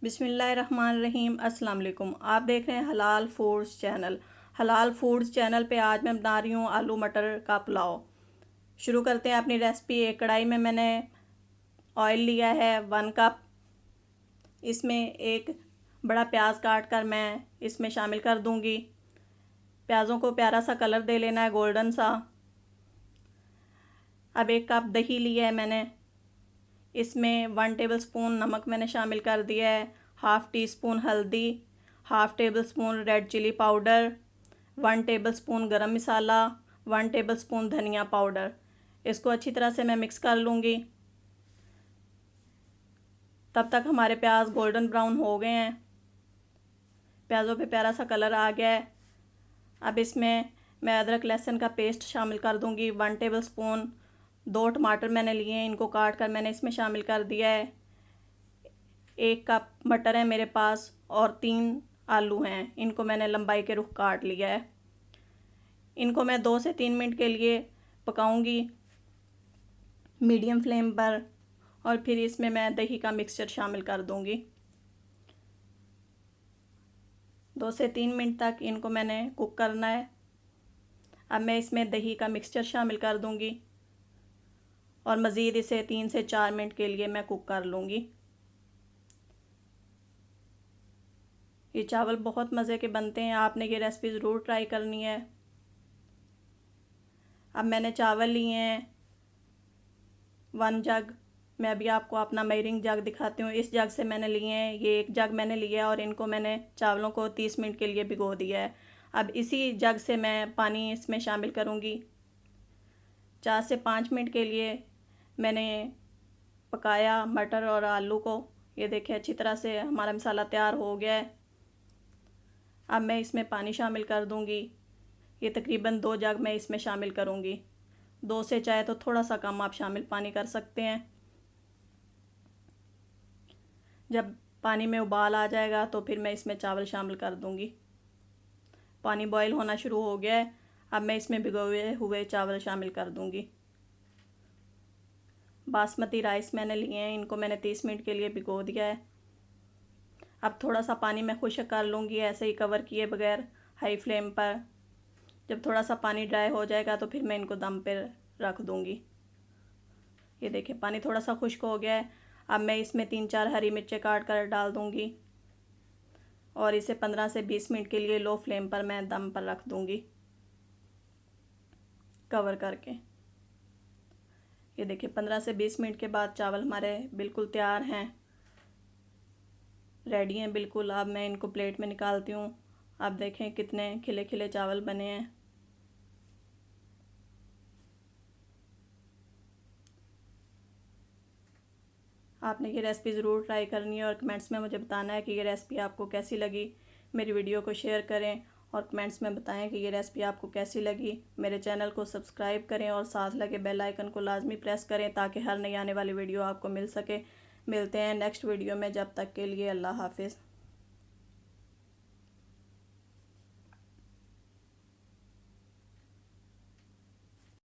बिस्मिल्लाहिर्रहमानिर्रहीम। अस्सलाम वालेकुम। आप देख रहे हैं हलाल फूड्स चैनल। हलाल फूड्स चैनल पे आज मैं बना रही हूँ आलू मटर का पुलाव। शुरू करते हैं अपनी रेसिपी। एक कढ़ाई में मैंने ऑयल लिया है 1 कप। इसमें एक बड़ा प्याज काट कर मैं इसमें शामिल कर दूँगी। प्याज़ों को प्यारा सा कलर दे लेना है, गोल्डन सा। अब 1 कप दही लिया है मैंने। इसमें 1 टेबलस्पून नमक मैंने शामिल कर दिया है, हाफ़ टी स्पून हल्दी, half tablespoon red chilli powder, 1 tablespoon garam masala, 1 tablespoon धनिया पाउडर। इसको अच्छी तरह से मैं मिक्स कर लूँगी। तब तक हमारे प्याज गोल्डन ब्राउन हो गए हैं। प्याज़ों पे प्यारा सा कलर आ गया है। अब इसमें मैं अदरक लहसुन का पेस्ट शामिल कर दूँगी 1 टेबलस्पून। 2 टमाटर मैंने लिए हैं, इनको काट कर मैंने इसमें शामिल कर दिया है। 1 कप मटर है मेरे पास और 3 आलू हैं, इनको मैंने लंबाई के रुख काट लिया है। इनको मैं 2 से 3 मिनट के लिए पकाऊंगी मीडियम फ्लेम पर, और फिर इसमें मैं दही का मिक्सचर शामिल कर दूंगी। 2 से 3 मिनट तक इनको मैंने कुक करना है। अब मैं इसमें दही का मिक्सचर शामिल कर दूंगी और मज़ीद इसे 3 से 4 मिनट के लिए मैं कुक कर लूँगी। ये चावल बहुत मज़े के बनते हैं, आपने ये रेसिपी ज़रूर ट्राई करनी है। अब मैंने चावल लिए हैं 1 जग। मैं अभी आपको अपना मेजरिंग जग दिखाती हूँ। इस जग से मैंने लिए हैं, ये 1 जग मैंने लिया और इनको मैंने चावलों को 30 मिनट के लिए भिगो दिया है। अब इसी जग से मैं पानी इसमें शामिल करूँगी। 4 से 5 मिनट के लिए मैंने पकाया मटर और आलू को। ये देखिए अच्छी तरह से हमारा मसाला तैयार हो गया है। अब मैं इसमें पानी शामिल कर दूंगी। ये तकरीबन 2 जग मैं इसमें शामिल करूंगी। 2 से चाहे तो थोड़ा सा कम आप शामिल पानी कर सकते हैं। जब पानी में उबाल आ जाएगा तो फिर मैं इसमें चावल शामिल कर दूंगी। पानी बॉईल होना शुरू हो गया है। अब मैं इसमें भिगोए हुए चावल शामिल कर दूंगी। बासमती राइस मैंने लिए हैं, इनको मैंने 30 मिनट के लिए भिगो दिया है। अब थोड़ा सा पानी मैं खुश्क कर लूँगी, ऐसे ही कवर किए बगैर हाई फ्लेम पर। जब थोड़ा सा पानी ड्राई हो जाएगा तो फिर मैं इनको दम पर रख दूँगी। ये देखिए पानी थोड़ा सा खुश्क हो गया है। अब मैं इसमें 3-4 हरी मिर्चें काट कर डाल दूँगी और इसे 15 से 20 मिनट के लिए लो फ्लेम पर मैं दम पर रख दूँगी कवर करके। ये देखिए 15 से 20 मिनट के बाद चावल हमारे बिल्कुल तैयार हैं, रेडी हैं बिल्कुल। अब मैं इनको प्लेट में निकालती हूँ। आप देखें कितने खिले खिले चावल बने हैं। आपने ये रेसिपी ज़रूर ट्राई करनी है और कमेंट्स में मुझे बताना है कि ये रेसिपी आपको कैसी लगी। मेरी वीडियो को शेयर करें और कमेंट्स में बताएं कि ये रेसिपी आपको कैसी लगी। मेरे चैनल को सब्सक्राइब करें और साथ लगे बेल आइकन को लाजमी प्रेस करें ताकि हर नई आने वाली वीडियो आपको मिल सके। मिलते हैं नेक्स्ट वीडियो में, जब तक के लिए अल्लाह हाफिज़।